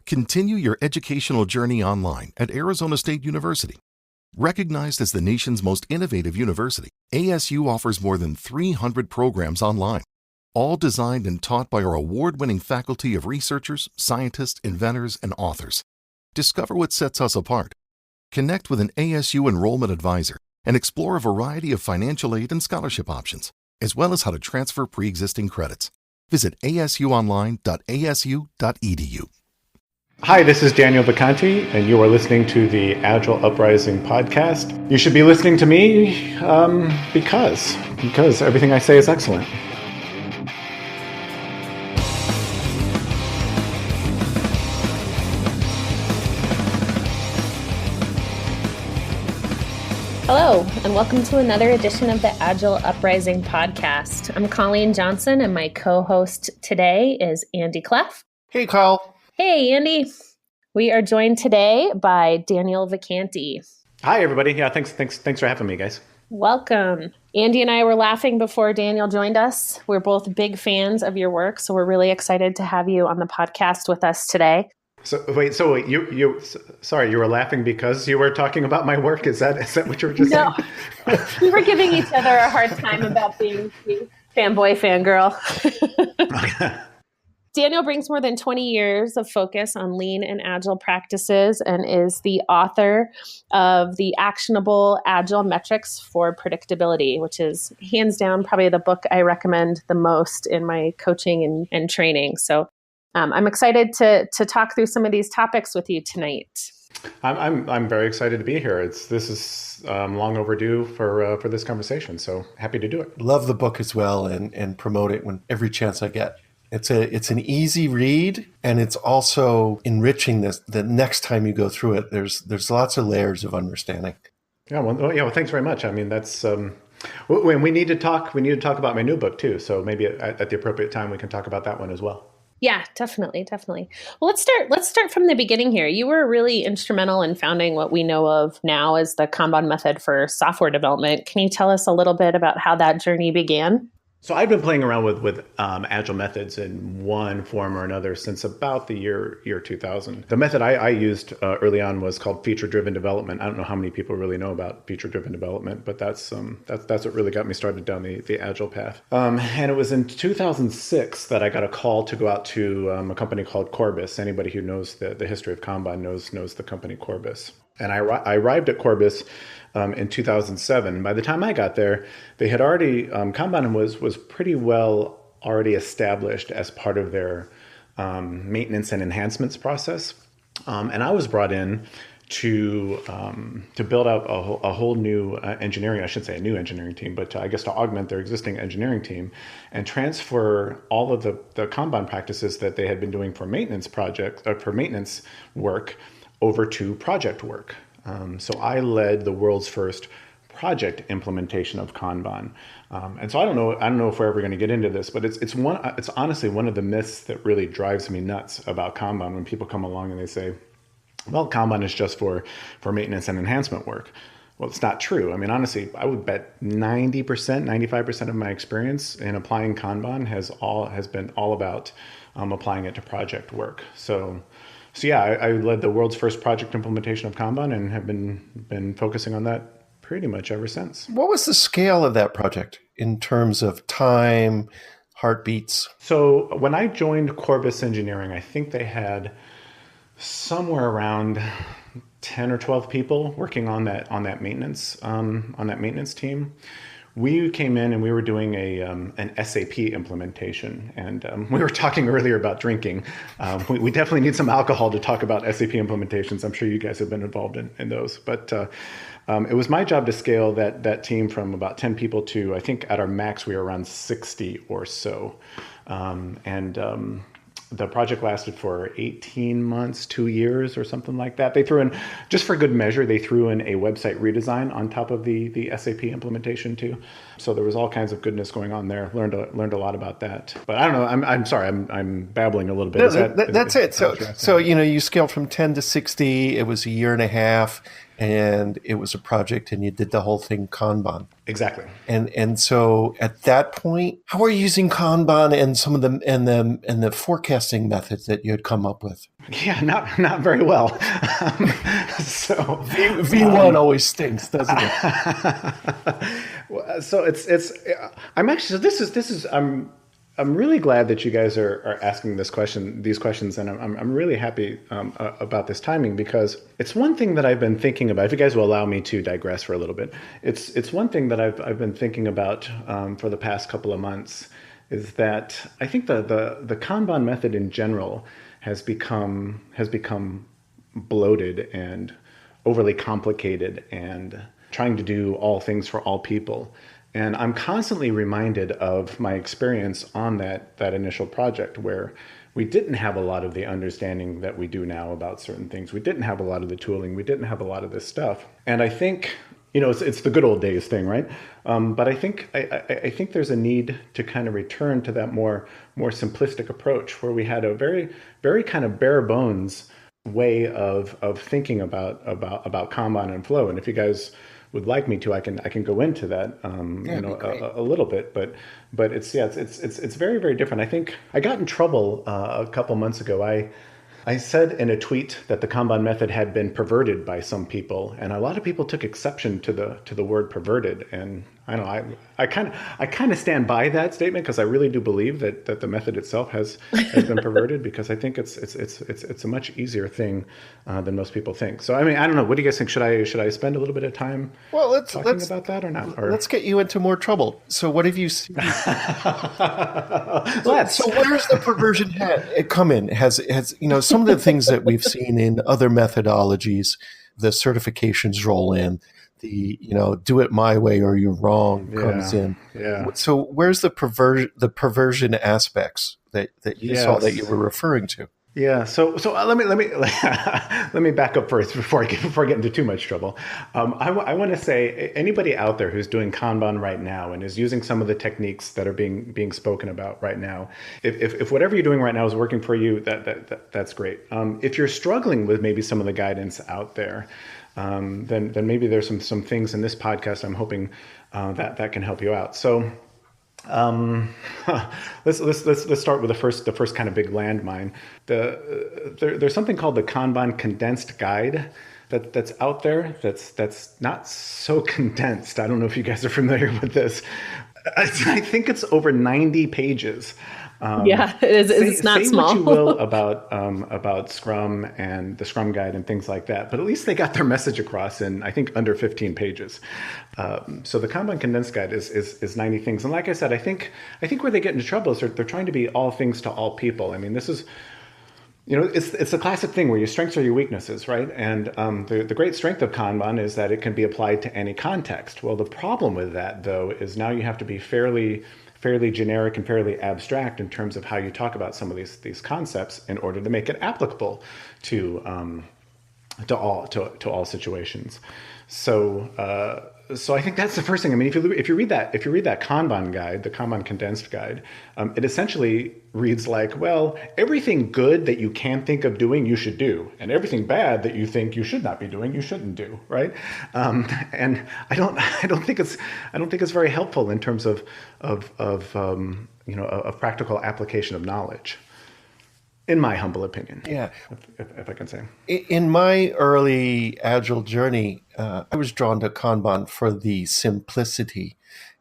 Continue your educational journey online at Arizona State University. Recognized as the nation's most innovative university, ASU offers more than 300 programs online, all designed and taught by our award-winning faculty of researchers, scientists, inventors, and authors. Discover what sets us apart. Connect with an ASU enrollment advisor and explore a variety of financial aid and scholarship options, as well as how to transfer pre-existing credits. Visit asuonline.asu.edu. Hi, this is Daniel Vacanti, and you are listening to the Agile Uprising podcast. You should be listening to me because everything I say is excellent. Hello, and welcome to another edition of the Agile Uprising podcast. I'm Colleen Johnson, and my co-host today is Andy Cleff. Hey, Kyle. Hey, Andy. We are joined today by Daniel Vacanti. Hi, everybody. Yeah, thanks for having me, guys. Welcome. Andy and I were laughing before Daniel joined us. We're both big fans of your work, so we're really excited to have you on the podcast with us today. So wait, you were laughing because you were talking about my work? Is that what you were just saying? No, we were giving each other a hard time about being fanboy, fangirl. Daniel brings more than 20 years of focus on lean and agile practices and is the author of the Actionable Agile Metrics for Predictability, which is hands down probably the book I recommend the most in my coaching and training. So I'm excited to talk through some of these topics with you tonight. I'm very excited to be here. This is long overdue for this conversation, so happy to do it. Love the book as well and promote it when every chance I get. It's an easy read, and it's also enriching the next time you go through it. There's lots of layers of understanding. Yeah, well, thanks very much. I mean, that's when we need to talk about my new book too. So maybe at the appropriate time we can talk about that one as well. Yeah, definitely. Well, let's start from the beginning here. You were really instrumental in founding what we know of now as the Kanban method for software development. Can you tell us a little bit about how that journey began? So I've been playing around with agile methods in one form or another since about the year 2000. The method I used early on was called feature-driven development. I don't know how many people really know about feature-driven development, but that's what really got me started down the agile path. And it was in 2006 that I got a call to go out to a company called Corbis. Anybody who knows the history of Kanban knows the company Corbis. And I arrived at Corbis in 2007. By the time I got there, they had already, Kanban was pretty well already established as part of their maintenance and enhancements process. And I was brought in to build out a whole new engineering, I should say a new engineering team, but I guess to augment their existing engineering team and transfer all of the Kanban practices that they had been doing for maintenance work over to project work. So I led the world's first project implementation of Kanban. And so I don't know if we're ever going to get into this, but it's honestly one of the myths that really drives me nuts about Kanban when people come along and they say, well, Kanban is just for maintenance and enhancement work. Well, it's not true. I mean, honestly, I would bet 90%, 95% of my experience in applying Kanban has been all about applying it to project work. So yeah, I led the world's first project implementation of Kanban and have been focusing on that pretty much ever since. What was the scale of that project in terms of time, heartbeats? So when I joined Corbis Engineering, I think they had somewhere around 10 or 12 people working on that maintenance team. We came in and we were doing an SAP implementation, and we were talking earlier about drinking. We definitely need some alcohol to talk about SAP implementations. I'm sure you guys have been involved in those, but it was my job to scale that team from about 10 people to, I think at our max we were around 60 or so, the project lasted for 18 months, 2 years or something like that. They threw in, just for good measure, they threw in a website redesign on top of the SAP implementation too. So there was all kinds of goodness going on there. Learned a lot about that. But I don't know, I'm sorry, I'm babbling a little bit. No, that's it. So you scaled from 10 to 60. It was a year and a half. and it was a project and you did the whole thing Kanban. Exactly. And so at that point, how are you using Kanban and some of the and the forecasting methods that you had come up with? Yeah, not very well. So V1 always stinks, doesn't it? So it's I'm actually, so this is I'm really glad that you guys are asking these questions, and I'm really happy about this timing, because it's one thing that I've been thinking about. If you guys will allow me to digress for a little bit, it's one thing that I've been thinking about for the past couple of months, is that I think the Kanban method in general has become bloated and overly complicated and trying to do all things for all people. And I'm constantly reminded of my experience on that initial project, where we didn't have a lot of the understanding that we do now about certain things. We didn't have a lot of the tooling. We didn't have a lot of this stuff. And I think, it's the good old days thing, right? But I think there's a need to kind of return to that more simplistic approach, where we had a very, very kind of bare bones way of thinking about Kanban and flow. And if you guys would like me to, I can go into that a little bit, but it's very, very different. I think I got in trouble a couple months ago. I said in a tweet that the Kanban method had been perverted by some people, and a lot of people took exception to the word perverted. And I don't know, I kind of stand by that statement, because I really do believe that the method itself has been perverted, because I think it's a much easier thing than most people think. So I mean, I don't know. What do you guys think? Should I spend a little bit of time talking about that or not? Or let's get you into more trouble. So what have you seen? So where's the perversion come in? Has some of the things that we've seen in other methodologies, the certifications roll in, the do it my way or you're wrong comes in. Yeah. So where's the perversion aspects that you saw that you were referring to? Yeah. So let me let me back up first before I get into too much trouble. I want to say, anybody out there who's doing Kanban right now and is using some of the techniques that are being spoken about right now, if whatever you're doing right now is working for you, that's great. If you're struggling with maybe some of the guidance out there, then maybe there's some things in this podcast I'm hoping that can help you out. So. Let's start with the first kind of big landmine. There's something called the Kanban condensed guide that's out there. That's not so condensed. I don't know if you guys are familiar with this. I think it's over 90 pages. Yeah, it's not small. Say what you will about Scrum and the Scrum Guide and things like that, but at least they got their message across in, I think, under 15 pages. So the Kanban Condensed Guide is 90 things, and like I said, I think where they get into trouble is they're trying to be all things to all people. I mean, this is. It's a classic thing where your strengths are your weaknesses, right? And the great strength of Kanban is that it can be applied to any context. Well, the problem with that, though, is now you have to be fairly generic and fairly abstract in terms of how you talk about some of these concepts in order to make it applicable to all situations. So I think that's the first thing. I mean, if you read that Kanban guide, the Kanban condensed guide, it essentially reads like, well, everything good that you can think of doing, you should do, and everything bad that you think you should not be doing, you shouldn't do, right? And I don't think it's very helpful in terms of practical application of knowledge. In my humble opinion. Yeah. If I can say. In my early Agile journey, I was drawn to Kanban for the simplicity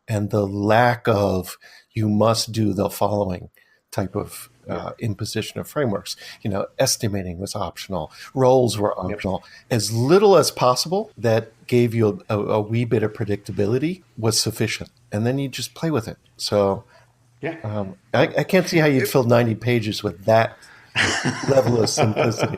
and the lack of you must do the following type of imposition of frameworks. Estimating was optional. Roles were optional. Yep. As little as possible that gave you a wee bit of predictability was sufficient. And then you just play with it. So I can't see how you'd fill 90 pages with that level of simplicity.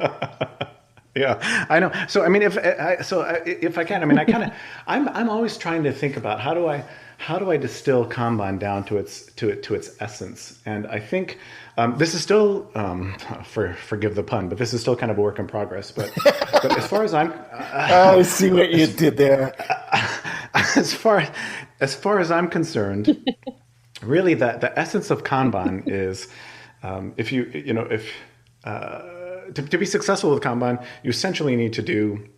Yeah, I know. So I mean, if I can, I mean, I'm always trying to think about how do I distill Kanban down to its essence, and I think this is still, forgive the pun, but this is still kind of a work in progress. But as far as I see what you did there. As far as I'm concerned, really, the essence of Kanban is. To be successful with Kanban, you essentially need to do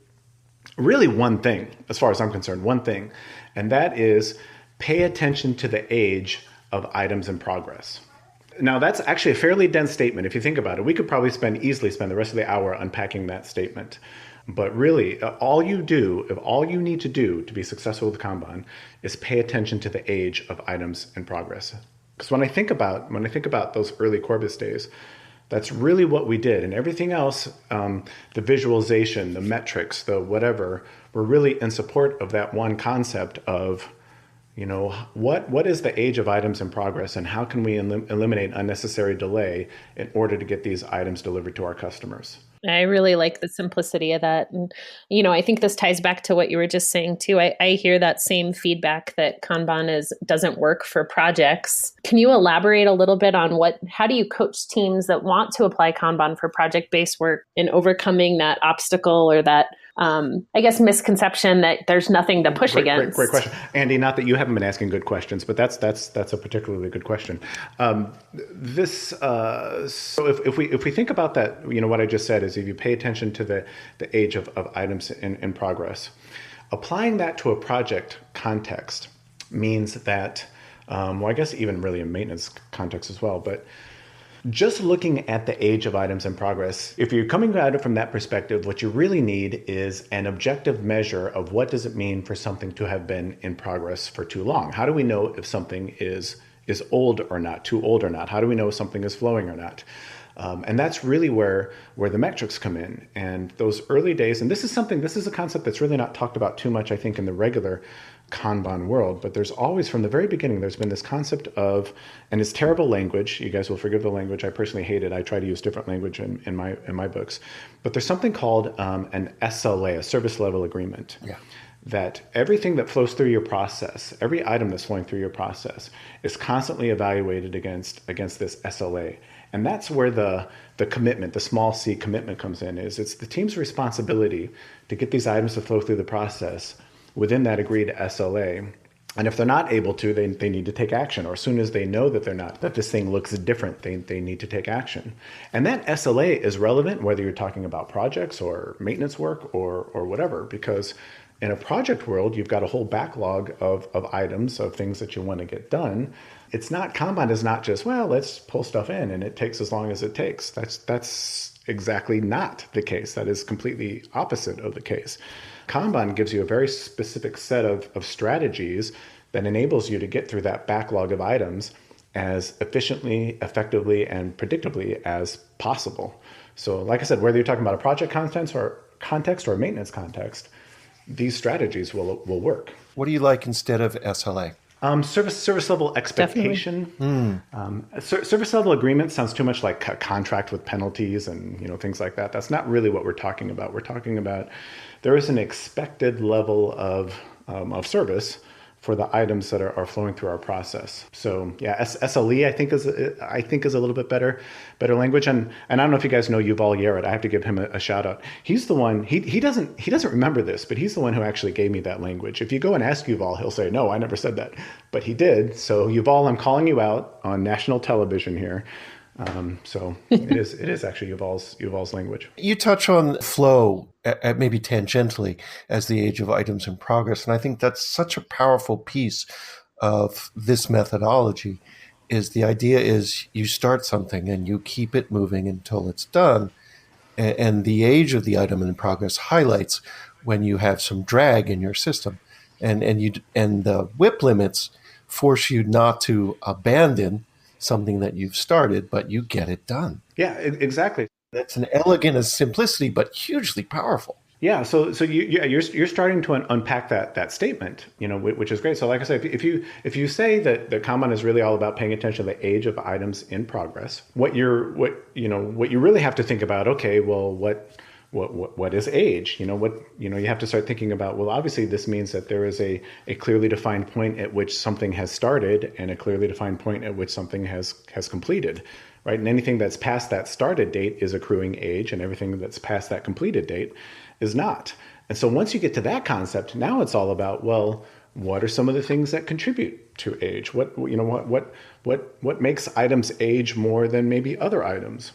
really one thing, as far as I'm concerned, one thing, and that is pay attention to the age of items in progress. Now, that's actually a fairly dense statement. If you think about it, we could probably easily spend the rest of the hour unpacking that statement. But really, all you need to do to be successful with Kanban is pay attention to the age of items in progress. Because when I think about those early Corbis days, that's really what we did. And everything else, the visualization, the metrics, the whatever, were really in support of that one concept of, what is the age of items in progress, and how can we eliminate unnecessary delay in order to get these items delivered to our customers? I really like the simplicity of that. And, I think this ties back to what you were just saying too. I hear that same feedback that Kanban doesn't work for projects. Can you elaborate a little bit on how do you coach teams that want to apply Kanban for project-based work in overcoming that obstacle or that misconception that there's nothing to push against? Great question, Andy. Not that you haven't been asking good questions, but that's a particularly good question. So if we think about that, what I just said is, if you pay attention to the age of items in progress, applying that to a project context means that, I guess even really in maintenance context as well, but just looking at the age of items in progress, if you're coming at it from that perspective, what you really need is an objective measure of what does it mean for something to have been in progress for too long. How do we know if something is old or not, too old or not? How do we know if something is flowing or not? And that's really where the metrics come in. And those early days, and this is a concept that's really not talked about too much, I think, in the regular Kanban world, but there's always, from the very beginning, there's been this concept of, and it's terrible language, you guys will forgive the language, I personally hate it, I try to use different language in my books, but there's something called an SLA, a service level agreement. Yeah. That everything that flows through your process, every item that's flowing through your process, is constantly evaluated against this SLA. And that's where the commitment, the small c commitment comes in, it's the team's responsibility to get these items to flow through the process within that agreed SLA. And if they're not able to, they need to take action. Or as soon as they know that this thing looks different, they need to take action. And that SLA is relevant whether you're talking about projects or maintenance work or whatever, because in a project world, you've got a whole backlog of items, of things that you want to get done. Kanban is not just, let's pull stuff in and it takes as long as it takes. That's exactly not the case. That is completely opposite of the case. Kanban gives you a very specific set of strategies that enables you to get through that backlog of items as efficiently, effectively, and predictably as possible. So like I said, whether you're talking about a project context or a maintenance context, these strategies will work. What do you like instead of SLA? Service level expectation. Service level agreement sounds too much like a contract with penalties and things like that. That's not really what we're talking about. We're talking about there is an expected level of service for the items that are flowing through our process. So yeah, SLE I think is a little bit better language. And I don't know if you guys know Yuval Yared. I have to give him a shout out. He's the one. He doesn't remember this, but he's the one who actually gave me that language. If you go and ask Yuval, he'll say, "No, I never said that," but he did. So Yuval, I'm calling you out on national television here. So it is actually Yuval's language. You touch on flow maybe tangentially as the age of items in progress. And I think that's such a powerful piece of this methodology. Is the idea is you start something and you keep it moving until it's done. And the age of the item in progress highlights when you have some drag in your system. And the WIP limits force you not to abandon something that you've started, but you get it done. Yeah, exactly. That's an elegant simplicity, but hugely powerful. Yeah, so you're starting to unpack that statement, which is great. So like I said, if you say that Kanban is really all about paying attention to the age of items in progress, what you really have to think about, okay, well, what is age? You have to start thinking about, well, obviously this means that there is a clearly defined point at which something has started and a clearly defined point at which something has completed, right? And anything that's past that started date is accruing age, and everything that's past that completed date is not. And so once you get to that concept, now it's all about, well, what are some of the things that contribute to age? What makes items age more than maybe other items?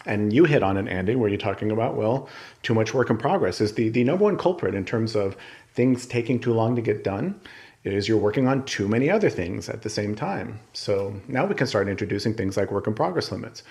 And you hit on it, Andy, where you're talking about, well, too much work in progress is the number one culprit in terms of things taking too long to get done. Is you're working on too many other things at the same time. So now we can start introducing things like work in progress limits.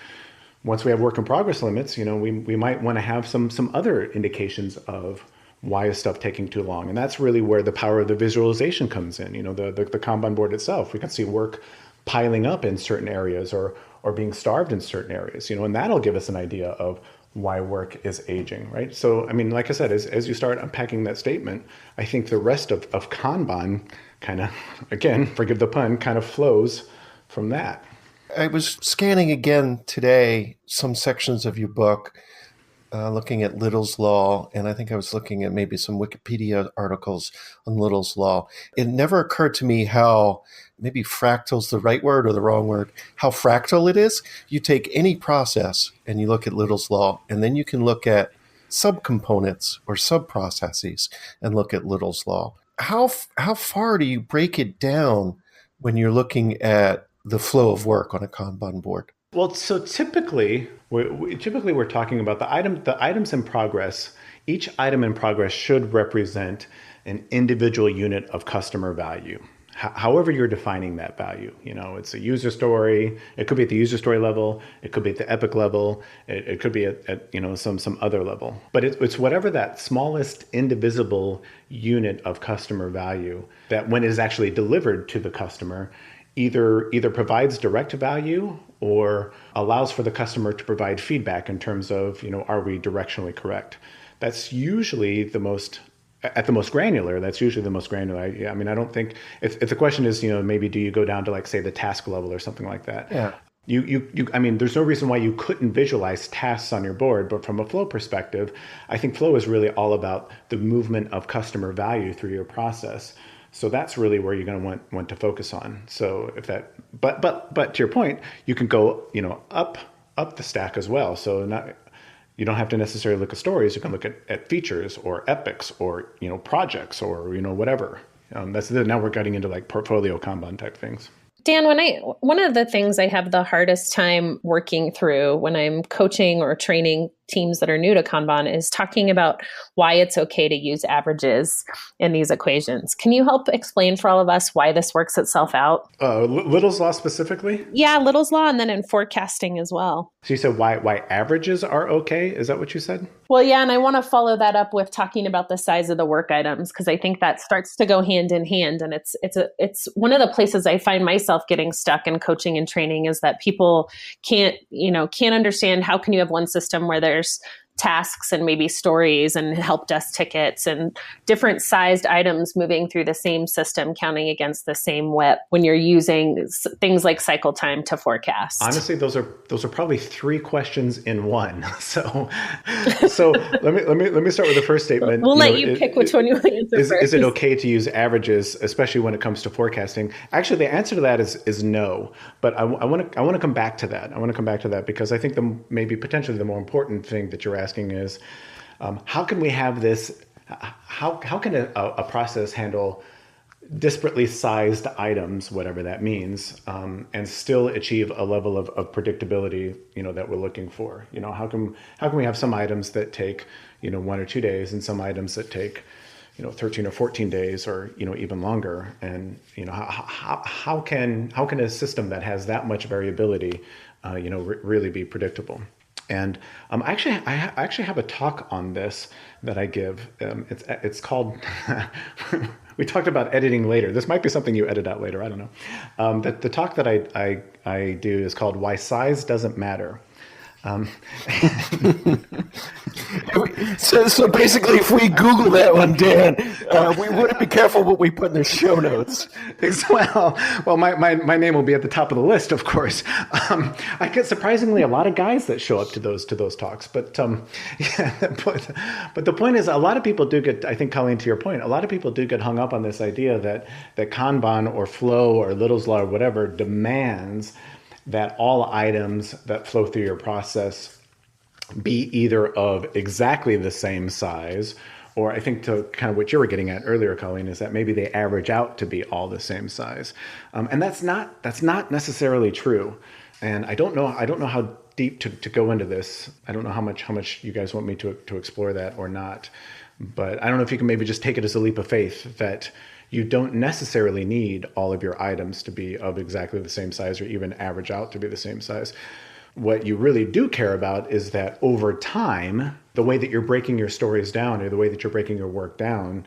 Once we have work in progress limits, we might want to have some other indications of why is stuff taking too long. And that's really where the power of the visualization comes in. The Kanban board itself, we can see work piling up in certain areas or being starved in certain areas, and that'll give us an idea of why work is aging, right? So, I mean, like I said, as you start unpacking that statement, I think the rest of Kanban kind of, again, forgive the pun, kind of flows from that. I was scanning again today some sections of your book, looking at Little's Law, and I think I was looking at maybe some Wikipedia articles on Little's Law. It never occurred to me how, maybe fractal's the right word or the wrong word, how fractal it is. You take any process and you look at Little's Law, and then you can look at subcomponents or subprocesses and look at Little's Law. How far do you break it down when you're looking at the flow of work on a Kanban board? Well, so typically we're talking about the items in progress. Each item in progress should represent an individual unit of customer value. However you're defining that value, it's a user story. It could be at the user story level. It could be at the epic level. It could be at some other level. But it's whatever that smallest indivisible unit of customer value that, when it is actually delivered to the customer, either provides direct value or allows for the customer to provide feedback in terms of, are we directionally correct? That's usually the most granular. I mean, I don't think, if the question is, maybe do you go down to, like, say, the task level or something like that? Yeah. I mean, there's no reason why you couldn't visualize tasks on your board, but from a flow perspective, I think flow is really all about the movement of customer value through your process. So that's really where you're going to want to focus on. So if that, but to your point, you can go, up the stack as well. So you don't have to necessarily look at stories. You can look at features or epics or, projects or, whatever. Now we're getting into like portfolio Kanban type things. Dan, one of the things I have the hardest time working through when I'm coaching or training teams that are new to Kanban is talking about why it's okay to use averages in these equations. Can you help explain for all of us why this works itself out? Little's Law specifically? Yeah, Little's Law, and then in forecasting as well. So you said why averages are okay? Is that what you said? Well, yeah, and I want to follow that up with talking about the size of the work items, because I think that starts to go hand in hand. And it's one of the places I find myself getting stuck in coaching and training is that people can't understand how can you have one system where there's tasks and maybe stories and help desk tickets and different sized items moving through the same system, counting against the same WIP when you're using things like cycle time to forecast. Honestly, those are probably three questions in one. So let me start with the first statement. We'll let you pick which one you want to answer first. Is it okay to use averages, especially when it comes to forecasting? Actually, the answer to that is no. But I want to come back to that. I want to come back to that because I think maybe potentially the more important thing that you're asking is how can we have this? How can a process handle disparately sized items, whatever that means, and still achieve a level of predictability, that we're looking for? How can we have some items that take 1 or 2 days and some items that take 13 or 14 days or even longer? And how can a system that has that much variability really be predictable? And I actually have a talk on this that I give. It's called. We talked about editing later. This might be something you edit out later. I don't know. The talk that I do is called "Why Size Doesn't Matter." So basically, if we Google that one, Dan, we wouldn't be careful what we put in the show notes. Well, my name will be at the top of the list, of course. I get surprisingly a lot of guys that show up to those talks, but but the point is, a lot of people do get. I think, Colleen, to your point, a lot of people do get hung up on this idea that Kanban or Flow or Little's Law or whatever demands that all items that flow through your process be either of exactly the same size, or I think to kind of what you were getting at earlier, Colleen, is that maybe they average out to be all the same size. And that's not necessarily true. And I don't know how deep to go into this. I don't know how much you guys want me to explore that or not, but I don't know if you can maybe just take it as a leap of faith that you don't necessarily need all of your items to be of exactly the same size or even average out to be the same size. What you really do care about is that over time, the way that you're breaking your stories down or the way that you're breaking your work down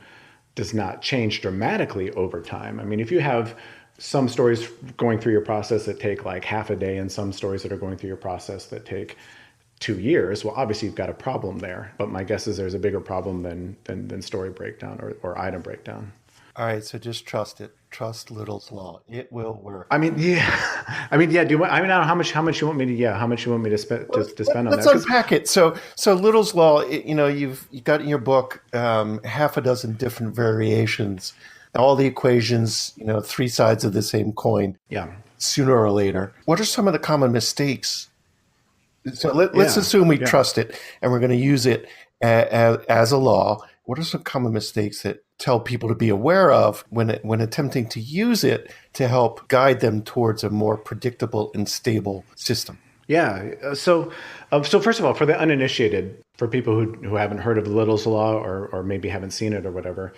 does not change dramatically over time. I mean, if you have some stories going through your process that take like half a day and some stories that are going through your process that take 2 years, well, obviously you've got a problem there. But my guess is there's a bigger problem than story breakdown or item breakdown. All right, so just trust it. Trust Little's law. It will work. I mean, yeah. I do you want? I mean, I don't know how much you want me to? Yeah, how much you want me to spend to spend on that? Let's unpack it. So Little's law. You've got in your book half a dozen different variations. All the equations. 3 sides of the same coin. Yeah. Sooner or later, what are some of the common mistakes? So let's assume we trust it, and we're going to use it as a law. What are some common mistakes that tell people to be aware of when attempting to use it to help guide them towards a more predictable and stable system? Yeah. So first of all, for the uninitiated, for people who haven't heard of Little's law or maybe haven't seen it or whatever,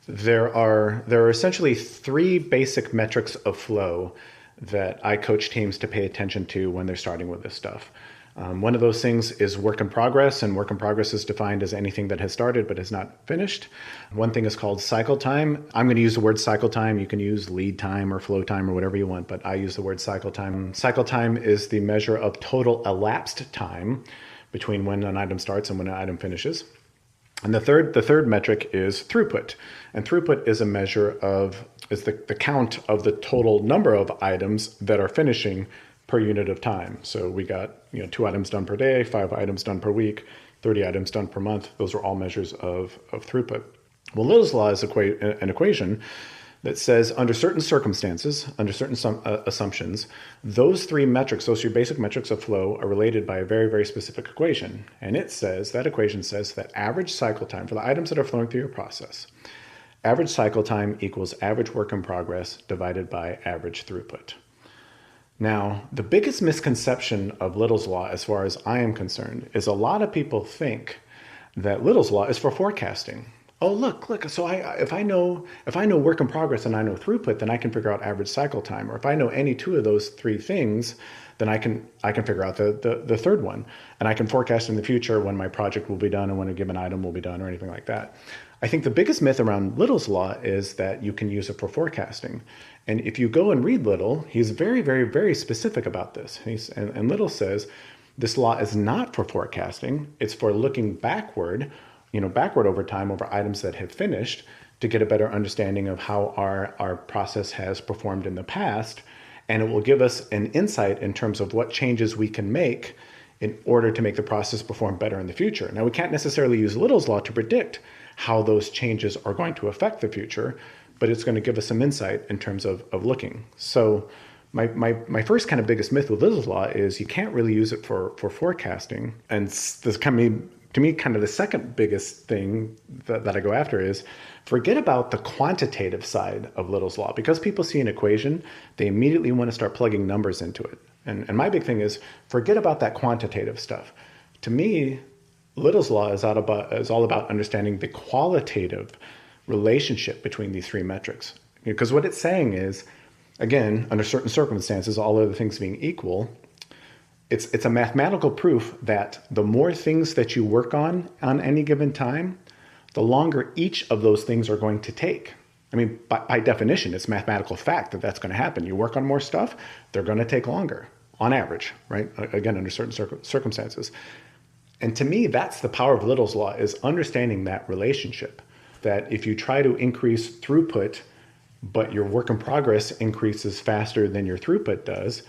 there are essentially 3 basic metrics of flow that I coach teams to pay attention to when they're starting with this stuff. One of those things is work in progress, and work in progress is defined as anything that has started but has not finished. One thing is called cycle time. I'm going to use the word cycle time. You can use lead time or flow time or whatever you want, but I use the word cycle time. Cycle time is the measure of total elapsed time between when an item starts and when an item finishes. And the third metric is throughput. And throughput is a measure is the count of the total number of items that are finishing per unit of time. So we got 2 items done per day, 5 items done per week, 30 items done per month. Those are all measures of throughput. Well, Little's law is an equation that says under certain circumstances, under certain assumptions, those 3 metrics, those 3 basic metrics of flow are related by a very, very specific equation. And that equation says that average cycle time for the items that are flowing through your process, average cycle time equals average work in progress divided by average throughput. Now, the biggest misconception of Little's law, as far as I am concerned, is a lot of people think that Little's law is for forecasting. Oh, look. So if I know work in progress and I know throughput, then I can figure out average cycle time. Or if I know any 2 of those 3 things, then I can figure out the third one, and I can forecast in the future when my project will be done and when a given item will be done or anything like that. I think the biggest myth around Little's law is that you can use it for forecasting. And if you go and read Little, he's very, very, very specific about this. And Little says this law is not for forecasting. It's for looking backward over time over items that have finished to get a better understanding of how our process has performed in the past. And it will give us an insight in terms of what changes we can make in order to make the process perform better in the future. Now, we can't necessarily use Little's law to predict how those changes are going to affect the future, but it's going to give us some insight in terms of looking. So my first kind of biggest myth with Little's law is you can't really use it for forecasting. And this to me, kind of the second biggest thing that I go after is forget about the quantitative side of Little's law. Because people see an equation, they immediately want to start plugging numbers into it. And my big thing is forget about that quantitative stuff. To me, Little's law is all about understanding the qualitative relationship between these 3 metrics. Because what it's saying is, again, under certain circumstances, all other things being equal, it's a mathematical proof that the more things that you work on any given time, the longer each of those things are going to take. I mean, by definition, it's mathematical fact that that's going to happen. You work on more stuff, they're going to take longer on average, right? Again, under certain circumstances. And to me, that's the power of Little's law, is understanding that relationship, that if you try to increase throughput, but your work in progress increases faster than your throughput does,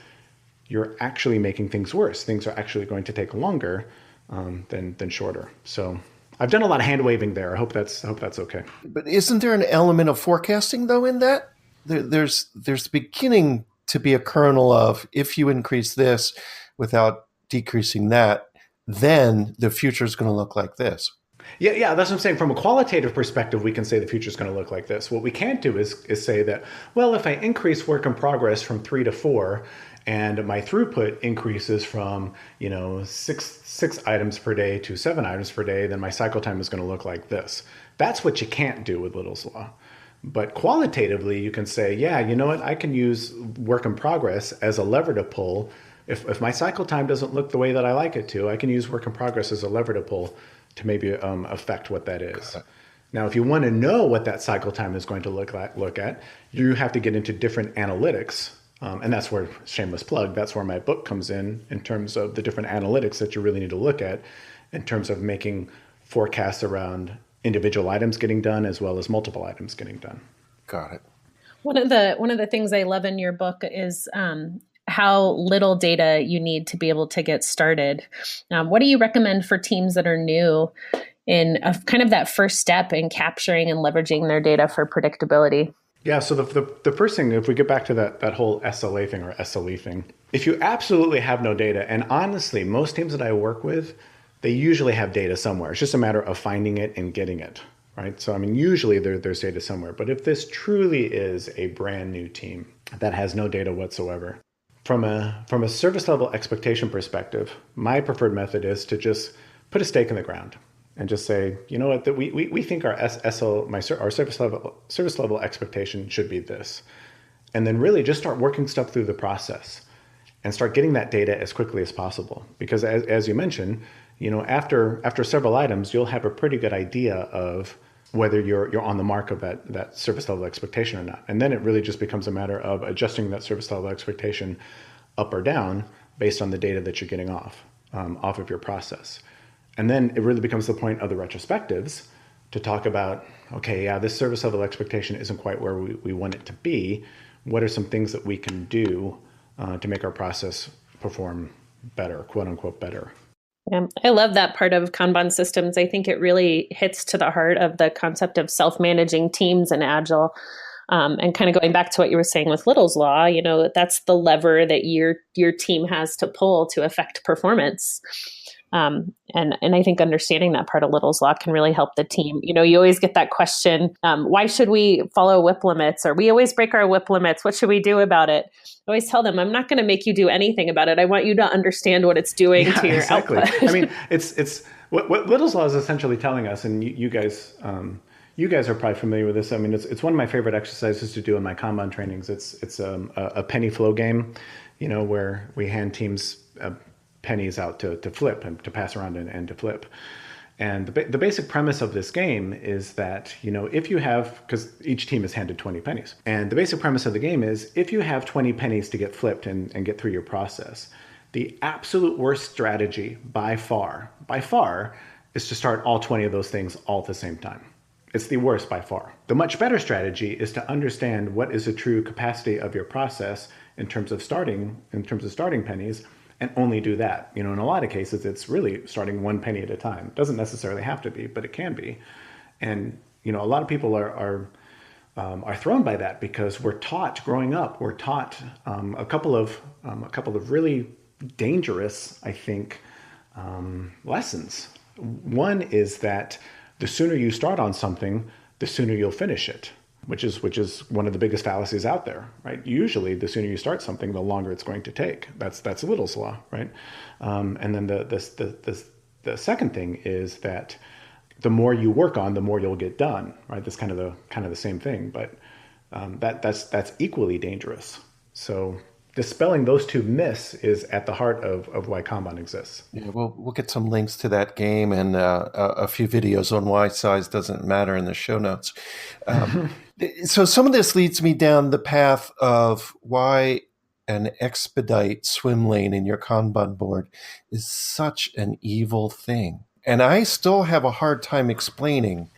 you're actually making things worse. Things are actually going to take longer than shorter. So I've done a lot of hand waving there. I hope that's okay. But isn't there an element of forecasting though in that? There's beginning to be a kernel of, if you increase this without decreasing that, then the future is going to look like this. Yeah, that's what I'm saying. From a qualitative perspective, we can say the future is going to look like this. What we can't do is say that, well, if I increase work in progress from 3 to 4, and my throughput increases from, six items per day to 7 items per day, then my cycle time is going to look like this. That's what you can't do with Little's Law. But qualitatively, you can say, yeah, you know what? I can use work in progress as a lever to pull. If my cycle time doesn't look the way that I like it to, I can use work in progress as a lever to pull to maybe affect what that is. Now, if you want to know what that cycle time is going to look at, you have to get into different analytics. And that's where, shameless plug, that's where my book comes in terms of the different analytics that you really need to look at in terms of making forecasts around individual items getting done as well as multiple items getting done. Got it. One of the things I love in your book is how little data you need to be able to get started. What do you recommend for teams that are new in kind of that first step in capturing and leveraging their data for predictability? Yeah, so the first thing, if we get back to that whole SLA thing or SLE thing, if you absolutely have no data, and honestly, most teams that I work with, they usually have data somewhere. It's just a matter of finding it and getting it, right? So, usually there's data somewhere. But if this truly is a brand new team that has no data whatsoever, from a service level expectation perspective, my preferred method is to just put a stake in the ground and just say, you know what, that we think our our service level expectation should be this, and then really just start working stuff through the process and start getting that data as quickly as possible. Because as you mentioned, after several items, you'll have a pretty good idea of whether you're on the mark of that service level expectation or not. And then it really just becomes a matter of adjusting that service level expectation up or down based on the data that you're getting off of your process. And then it really becomes the point of the retrospectives to talk about, okay, yeah, this service level expectation isn't quite where we want it to be. What are some things that we can do to make our process perform better, quote unquote, better? Yeah, I love that part of Kanban systems. I think it really hits to the heart of the concept of self-managing teams in Agile. And kind of going back to what you were saying with Little's Law, that's the lever that your team has to pull to affect performance. And I think understanding that part of Little's Law can really help the team. You always get that question, why should we follow WIP limits? Or we always break our WIP limits. What should we do about it? I always tell them, I'm not going to make you do anything about it. I want you to understand what it's doing to your output. It's what Little's Law is essentially telling us, and you guys are probably familiar with this. It's one of my favorite exercises to do in my Kanban trainings. It's a penny flow game, where we hand teams pennies out to flip and to pass around and to flip. And the basic premise of this game is that, if you have, because each team is handed 20 pennies. And the basic premise of the game is if you have 20 pennies to get flipped and get through your process, the absolute worst strategy by far, is to start all 20 of those things all at the same time. It's the worst by far. The much better strategy is to understand what is the true capacity of your process in terms of starting pennies, and only do that. In a lot of cases, it's really starting one penny at a time. It doesn't necessarily have to be, but it can be. And a lot of people are thrown by that because we're taught growing up. We're taught a couple of really dangerous, I think, lessons. One is that the sooner you start on something, the sooner you'll finish it, which is one of the biggest fallacies out there, right? Usually, the sooner you start something, the longer it's going to take. That's Little's Law, right? And then the second thing is that the more you work on, the more you'll get done, right? That's kind of the same thing, but that's equally dangerous. So dispelling those two myths is at the heart of why Kanban exists. Yeah, we'll get some links to that game and a few videos on why size doesn't matter in the show notes. So some of this leads me down the path of why an expedite swim lane in your Kanban board is such an evil thing. And I still have a hard time explaining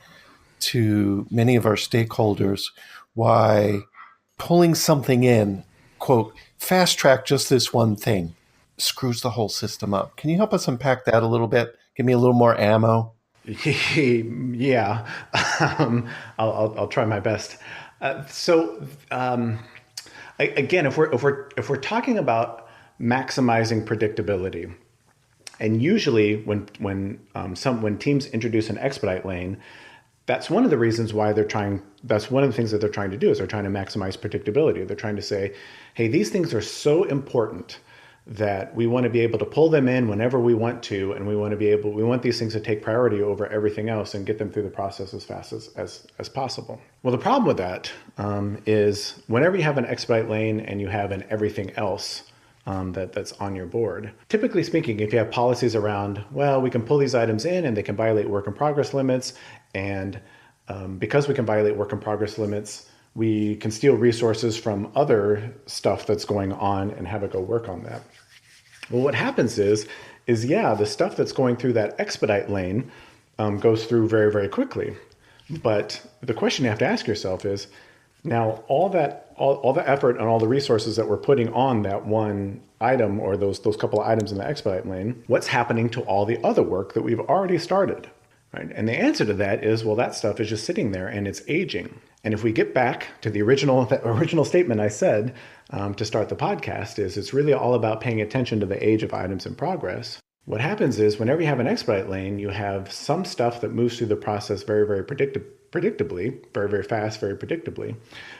to many of our stakeholders why pulling something in, quote, fast track just this one thing, screws the whole system up. Can you help us unpack that a little bit? Give me a little more ammo. Yeah, I'll try my best. Again, if we're talking about maximizing predictability, and usually when teams introduce an expedite lane, That's one of the reasons why that's one of the things that they're trying to do is they're trying to maximize predictability. They're trying to say, hey, these things are so important that we want to be able to pull them in whenever we want to, and we want these things to take priority over everything else and get them through the process as fast as possible. Well, the problem with that is whenever you have an expedite lane and you have an everything else that's on your board, typically speaking, if you have policies around, well, we can pull these items in and they can violate work in progress limits, and because we can violate work in progress limits, we can steal resources from other stuff that's going on and have it go work on that. Well, what happens is the stuff that's going through that expedite lane goes through very, very quickly. But the question you have to ask yourself is, now all the effort and all the resources that we're putting on that one item or those couple of items in the expedite lane, what's happening to all the other work that we've already started? Right? And the answer to that is, well, that stuff is just sitting there and it's aging. And if we get back to the original statement I said to start the podcast, is it's really all about paying attention to the age of items in progress. What happens is whenever you have an expedite lane, you have some stuff that moves through the process very, very predictably, very, very fast, very predictably.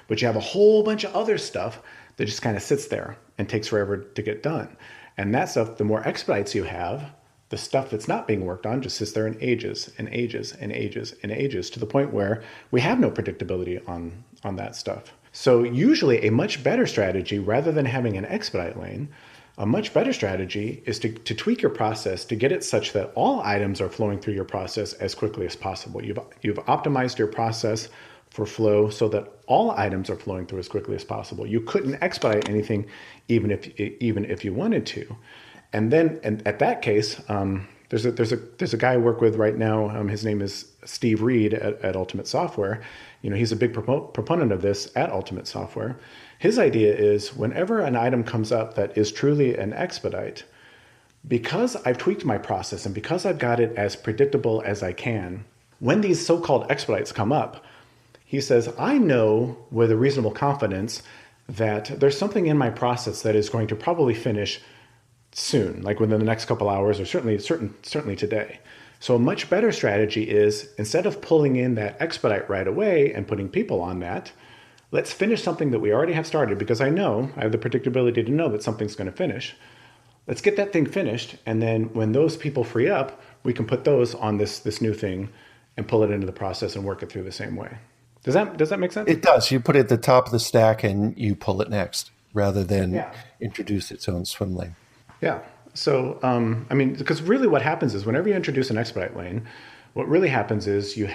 But you have a whole bunch of other stuff that just kind of sits there and takes forever to get done. And that stuff, the more expedites you have, the stuff that's not being worked on just sits there and ages and ages and ages and ages to the point where we have no predictability on that stuff. So usually a much better strategy, rather than having an expedite lane, a much better strategy is to tweak your process to get it such that all items are flowing through your process as quickly as possible. You've optimized your process for flow so that all items are flowing through as quickly as possible. You couldn't expedite anything even if you wanted to. And at that case, there's a guy I work with right now. His name is Steve Reed at Ultimate Software. He's a big proponent of this at Ultimate Software. His idea is whenever an item comes up that is truly an expedite, because I've tweaked my process and because I've got it as predictable as I can, when these so-called expedites come up, he says, I know with a reasonable confidence that there's something in my process that is going to probably finish soon, like within the next couple hours, or certainly today. So a much better strategy is, instead of pulling in that expedite right away and putting people on that, let's finish something that we already have started, because I have the predictability to know that something's going to finish. Let's get that thing finished, and then when those people free up, we can put those on this new thing and pull it into the process and work it through the same way. Does that make sense? It does. You put it at the top of the stack and you pull it next, rather than introduce its own swim lane. Yeah. So, because really what happens is whenever you introduce an expedite lane, what really happens is your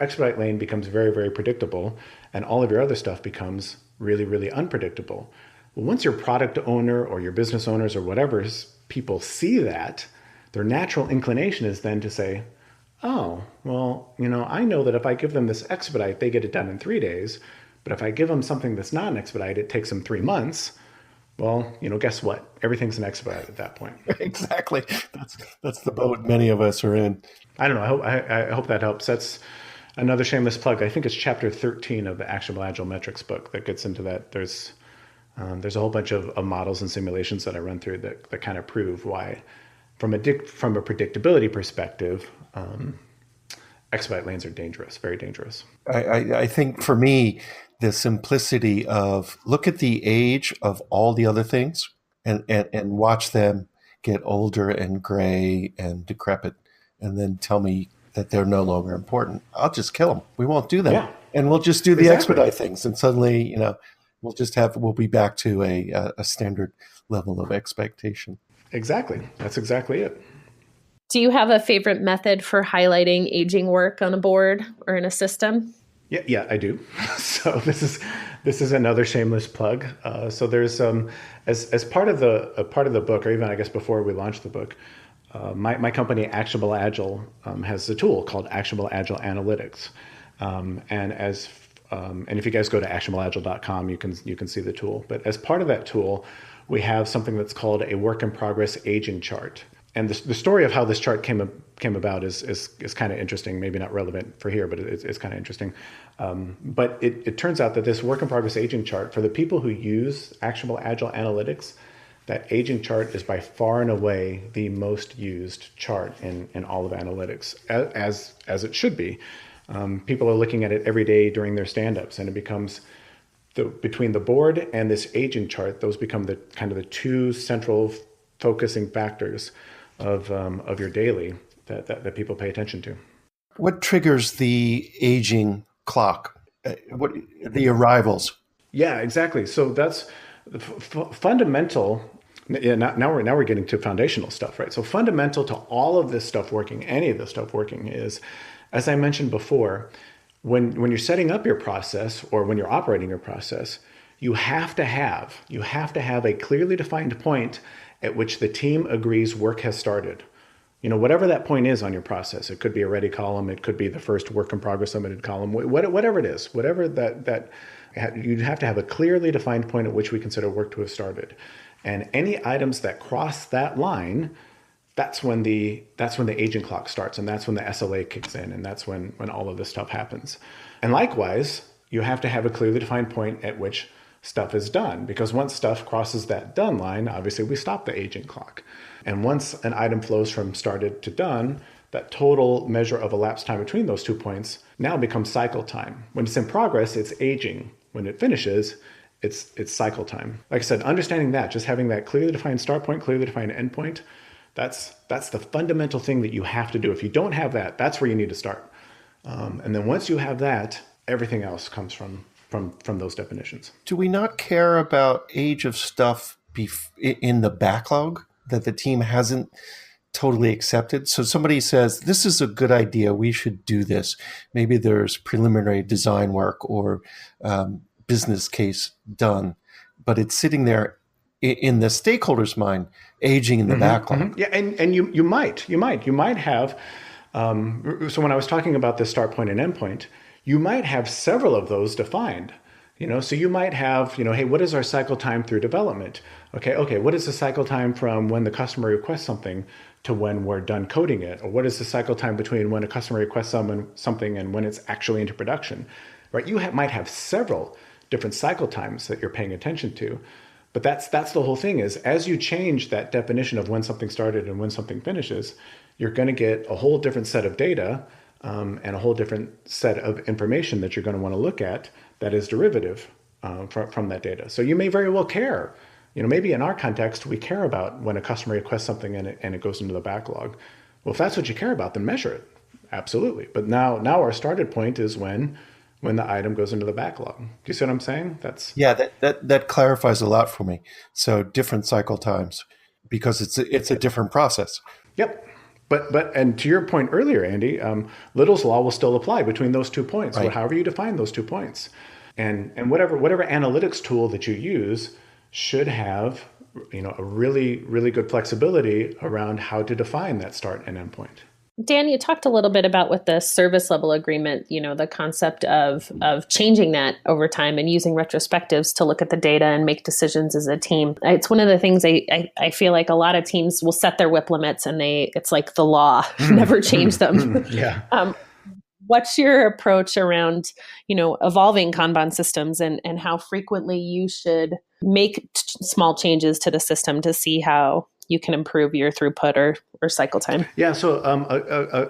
expedite lane becomes very, very predictable, and all of your other stuff becomes really, really unpredictable. Well, once your product owner or your business owners or whatever people see that, their natural inclination is then to say, oh, well, I know that if I give them this expedite, they get it done in 3 days. But if I give them something that's not an expedite, it takes them 3 months. Well, guess what? Everything's an expedite at that point. Exactly. That's the boat many of us are in. I don't know. I hope that helps. That's another shameless plug. I think it's chapter 13 of the Actionable Agile Metrics book that gets into that. There's a whole bunch of models and simulations that I run through that kind of prove why, from a predictability perspective, expedite lanes are dangerous, very dangerous. I think for me, the simplicity of look at the age of all the other things and watch them get older and gray and decrepit, and then tell me that they're no longer important. I'll just kill them. We won't do them. Yeah. And we'll just do the expedite things. And suddenly, we'll be back to a standard level of expectation. Exactly. That's exactly it. Do you have a favorite method for highlighting aging work on a board or in a system? Yeah, I do. So this is another shameless plug. So there's as part of the book, or even I guess before we launched the book, my company Actionable Agile has a tool called Actionable Agile Analytics, and if you guys go to actionableagile.com, you can see the tool. But as part of that tool, we have something that's called a work in progress aging chart. And the story of how this chart came about is kind of interesting, maybe not relevant for here, but it's kind of interesting. But it turns out that this work in progress aging chart, for the people who use Actionable Agile Analytics, that aging chart is by far and away the most used chart in all of analytics, as it should be. People are looking at it every day during their stand-ups, and it becomes between the board and this aging chart, those become the kind of the two central focusing factors of your daily that people pay attention to. What triggers the aging clock? What the arrivals? Yeah, exactly. So that's fundamental. Yeah, now we're getting to foundational stuff, right? So fundamental to all of this stuff working, any of this stuff working, is, as I mentioned before, when you're setting up your process or when you're operating your process, you have to have a clearly defined point at which the team agrees work has started. Whatever that point is on your process, it could be a ready column, it could be the first work in progress limited column, whatever it is, whatever that you have to have a clearly defined point at which we consider work to have started. And any items that cross that line, that's when the aging clock starts, and that's when the SLA kicks in, and that's when all of this stuff happens. And likewise, you have to have a clearly defined point at which stuff is done, because once stuff crosses that done line, obviously we stop the aging clock. And once an item flows from started to done, that total measure of elapsed time between those 2 points now becomes cycle time. When it's in progress, it's aging. When it finishes, it's cycle time. Like I said, understanding that, just having that clearly defined start point, clearly defined end point, that's the fundamental thing that you have to do. If you don't have that, that's where you need to start. And then once you have that, everything else comes from those definitions. Do we not care about age of stuff in the backlog that the team hasn't totally accepted? So somebody says, this is a good idea, we should do this. Maybe there's preliminary design work or business case done, but it's sitting there in the stakeholder's mind, aging in the backlog. Mm-hmm. Yeah, and you might have, so when I was talking about the start point and end point, you might have several of those defined. So you might have, hey, what is our cycle time through development? Okay, what is the cycle time from when the customer requests something to when we're done coding it? Or what is the cycle time between when a customer requests something and when it's actually into production, right? You might have several different cycle times that you're paying attention to. But that's the whole thing, is as you change that definition of when something started and when something finishes, you're going to get a whole different set of data and a whole different set of information that you're going to want to look at that is derivative from that data. So you may very well care. Maybe in our context, we care about when a customer requests something and it goes into the backlog. Well, if that's what you care about, then measure it. Absolutely. But now our started point is when the item goes into the backlog. Do you see what I'm saying? That clarifies a lot for me. So different cycle times, because it's a different process. Yep. But and to your point earlier, Andy, Little's law will still apply between those 2 points, right. So however you define those 2 points. And whatever analytics tool that you use should have a really, really good flexibility around how to define that start and end point. Dan, you talked a little bit about with the service level agreement, the concept of changing that over time and using retrospectives to look at the data and make decisions as a team. It's one of the things I feel like a lot of teams will set their WIP limits and it's like the law, never change them. Yeah. What's your approach around, evolving Kanban systems and how frequently you should make small changes to the system to see how you can improve your throughput or cycle time? Yeah, so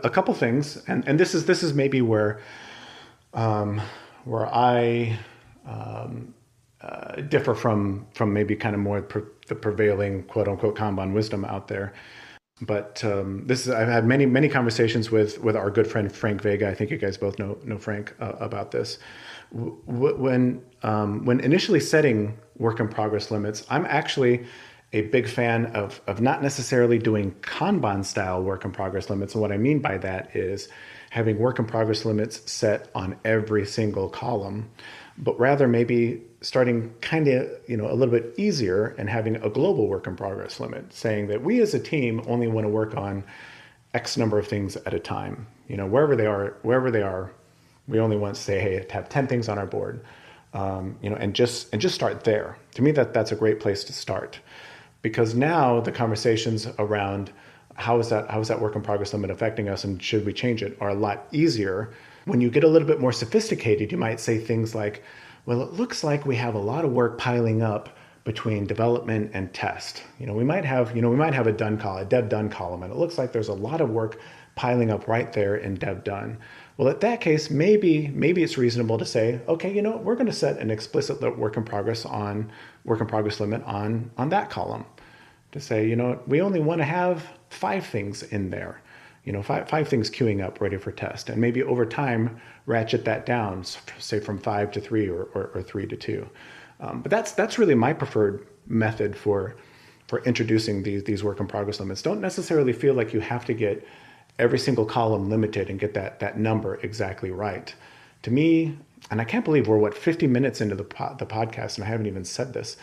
a couple things, and this is maybe where I differ from maybe kind of more the prevailing quote unquote Kanban wisdom out there. But I've had many conversations with our good friend Frank Vega. I think you guys both know Frank about this. When initially setting work in progress limits, I'm actually a big fan of not necessarily doing Kanban style work in progress limits. And what I mean by that is having work in progress limits set on every single column, but rather maybe starting kind of, a little bit easier and having a global work in progress limit, saying that we as a team only want to work on X number of things at a time. Wherever they are, we only want to say, hey, to have 10 things on our board, and just start there. To me, that's a great place to start. Because now the conversations around how is that work in progress limit affecting us and should we change it are a lot easier. When you get a little bit more sophisticated, you might say things like, well, it looks like we have a lot of work piling up between development and test. We might have a dev done column, and it looks like there's a lot of work piling up right there in dev done. Well, at that case, maybe it's reasonable to say, okay, we're going to set an explicit work in progress limit on that column. To say, we only want to have 5 things in there, five things queuing up ready for test, and maybe over time ratchet that down, say from 5 to 3 or 3 to 2. But that's really my preferred method for introducing these work in progress limits. Don't necessarily feel like you have to get every single column limited and get that number exactly right. To me, and I can't believe we're 50 minutes into the podcast and I haven't even said this.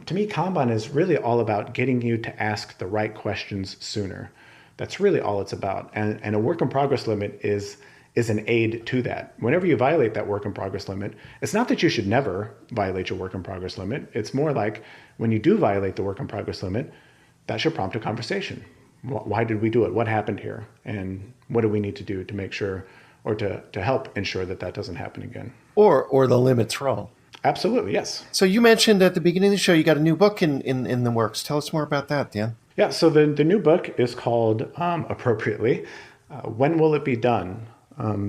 To me, Kanban is really all about getting you to ask the right questions sooner. That's really all it's about. And a work in progress limit is an aid to that. Whenever you violate that work in progress limit, it's not that you should never violate your work in progress limit. It's more like when you do violate the work in progress limit, that should prompt a conversation. Why did we do it? What happened here? And what do we need to do to make sure or to help ensure that doesn't happen again? Or the limit's wrong. Absolutely, yes. So you mentioned at the beginning of the show you got a new book in the works. Tell us more about that, Dan. Yeah, so the new book is called, appropriately, When Will It Be Done?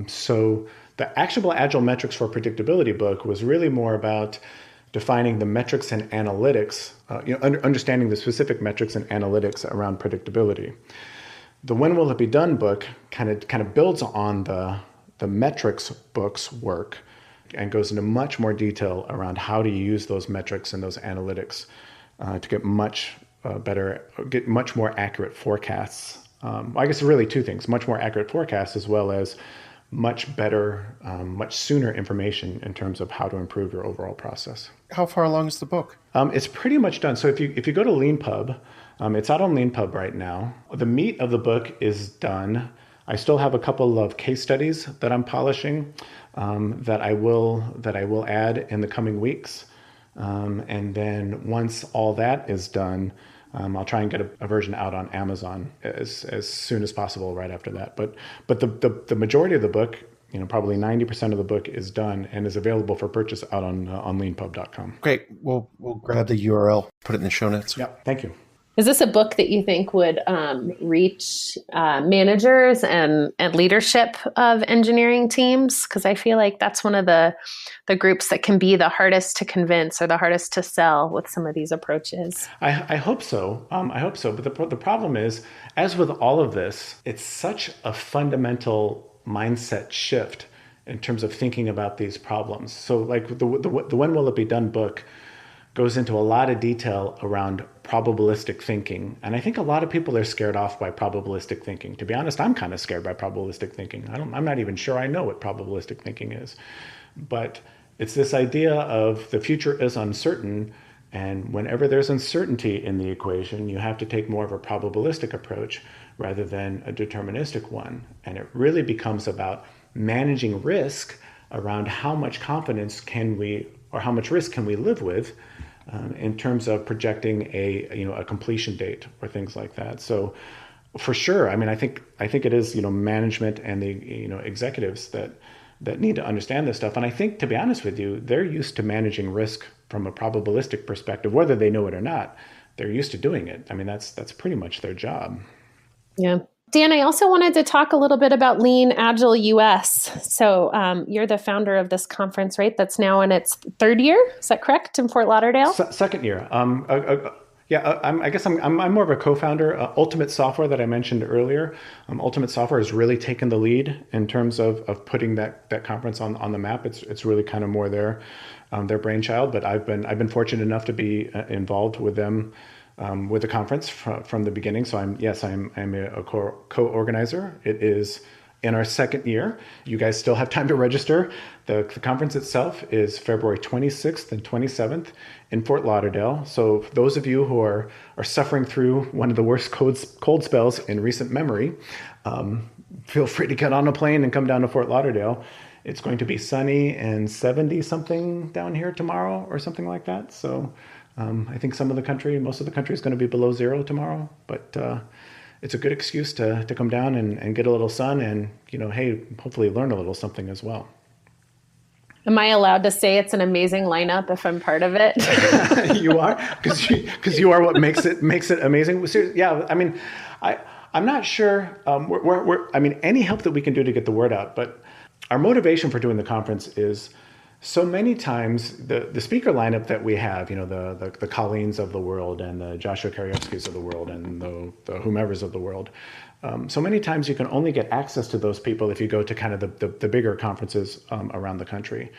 So the Actionable Agile Metrics for Predictability book was really more about defining the metrics and analytics, understanding the specific metrics and analytics around predictability. The When Will It Be Done book kind of builds on the metrics book's work and goes into much more detail around how to use those metrics and those analytics to get much more accurate forecasts. I guess really 2 things: much more accurate forecasts, as well as much better, much sooner information in terms of how to improve your overall process. How far along is the book? It's pretty much done. So if you go to LeanPub, it's out on LeanPub right now. The meat of the book is done. I still have a couple of case studies that I'm polishing that I will add in the coming weeks. And then once all that is done, I'll try and get a version out on Amazon as soon as possible right after that. But the majority of the book, probably 90% of the book is done and is available for purchase out on leanpub.com. Great. We'll grab the URL, put it in the show notes. Yeah, thank you. Is this a book that you think would reach managers and leadership of engineering teams? Because I feel like that's one of the groups that can be the hardest to convince or the hardest to sell with some of these approaches. I hope so. I hope so. But the problem is, as with all of this, it's such a fundamental mindset shift in terms of thinking about these problems. So like the When Will It Be Done book goes into a lot of detail around probabilistic thinking. And I think a lot of people are scared off by probabilistic thinking. To be honest, I'm kind of scared by probabilistic thinking. I'm not even sure I know what probabilistic thinking is. But it's this idea of the future is uncertain. And whenever there's uncertainty in the equation, you have to take more of a probabilistic approach rather than a deterministic one. And it really becomes about managing risk around how much confidence can we, or how much risk can we live with in terms of projecting a completion date or things like that. So for sure, I think it is, management and the, executives that need to understand this stuff. And I think, to be honest with you, they're used to managing risk from a probabilistic perspective, whether they know it or not. They're used to doing it. That's pretty much their job. Yeah. Dan, I also wanted to talk a little bit about Lean Agile US. So you're the founder of this conference, right? That's now in its 3rd year. Is that correct, in Fort Lauderdale? Second year. I guess I'm more of a co-founder. Ultimate Software that I mentioned earlier. Ultimate Software has really taken the lead in terms of putting that conference on the map. It's really kind of more their brainchild. But I've been fortunate enough to be involved with them. With the conference from the beginning. So I'm a co-organizer. It is in our 2nd year. You guys still have time to register. The conference itself is February 26th and 27th in Fort Lauderdale. So those of you who are suffering through one of the worst cold spells in recent memory, feel free to get on a plane and come down to Fort Lauderdale. It's going to be sunny and 70 something down here tomorrow or something like that. So I think most of the country is going to be below 0 tomorrow, but it's a good excuse to come down and get a little sun and, hey, hopefully learn a little something as well. Am I allowed to say it's an amazing lineup if I'm part of it? You are, because you are what makes it amazing. Yeah, I'm not sure. I mean, any help that we can do to get the word out, but our motivation for doing the conference is so many times the speaker lineup that we have, the Colleens of the world and the Joshua Karaevskis of the world and the whomevers of the world. So many times you can only get access to those people if you go to kind of the bigger conferences around the country.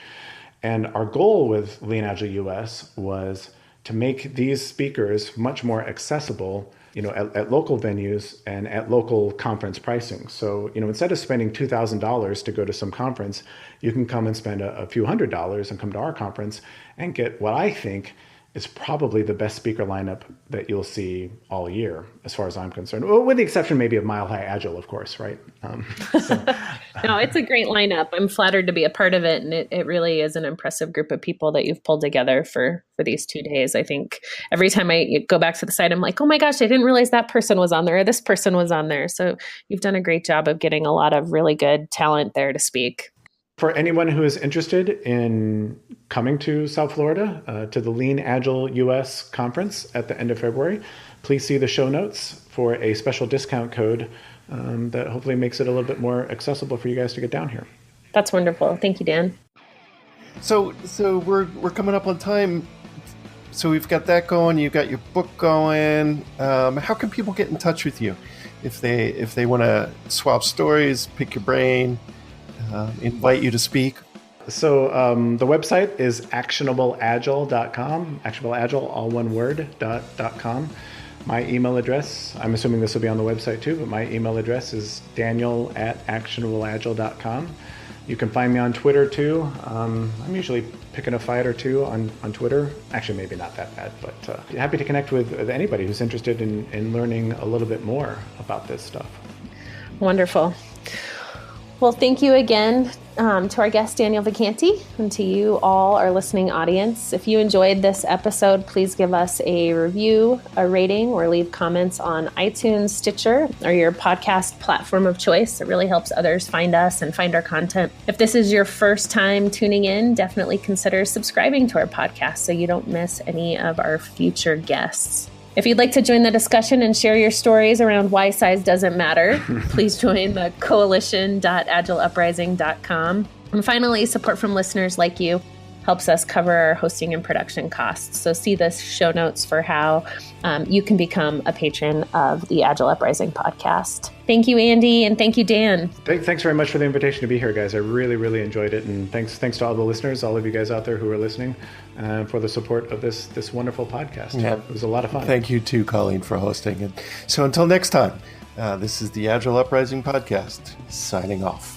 And our goal with Lean Agile US was to make these speakers much more accessible, at local venues and at local conference pricing. So, instead of spending $2,000 to go to some conference, you can come and spend a few $100s and come to our conference and get what I think is probably the best speaker lineup that you'll see all year, as far as I'm concerned. Well, with the exception maybe of Mile High Agile, of course, right? No, it's a great lineup. I'm flattered to be a part of it. And it really is an impressive group of people that you've pulled together for these 2 days. I think every time I go back to the site, I'm like, oh my gosh, I didn't realize that person was on there or this person was on there. So you've done a great job of getting a lot of really good talent there to speak. For anyone who is interested in coming to South Florida, to the Lean Agile US conference at the end of February, please see the show notes for a special discount code that hopefully makes it a little bit more accessible for you guys to get down here. That's wonderful. Thank you, Dan. So we're coming up on time. So we've got that going. You've got your book going. How can people get in touch with you if they want to swap stories, pick your brain, invite you to speak? So the website is actionableagile.com, actionableagile, all one word, .com. My email address, I'm assuming this will be on the website too, but my email address is daniel@actionableagile.com. You can find me on Twitter too. I'm usually picking a fight or two on Twitter. Actually, maybe not that bad, but happy to connect with anybody who's interested in learning a little bit more about this stuff. Wonderful. Well, thank you again to our guest, Daniel Vacanti, and to you all, our listening audience. If you enjoyed this episode, please give us a review, a rating, or leave comments on iTunes, Stitcher, or your podcast platform of choice. It really helps others find us and find our content. If this is your first time tuning in, definitely consider subscribing to our podcast so you don't miss any of our future guests. If you'd like to join the discussion and share your stories around why size doesn't matter, please join the coalition.agileuprising.com. And finally, support from listeners like you helps us cover our hosting and production costs. So see the show notes for how you can become a patron of the Agile Uprising podcast. Thank you, Andy, and thank you, Dan. Thanks very much for the invitation to be here, guys. I really, really enjoyed it. And thanks to all the listeners, all of you guys out there who are listening, for the support of this wonderful podcast. Yeah. It was a lot of fun. Thank you too, Colleen, for hosting. And so until next time, this is the Agile Uprising podcast, signing off.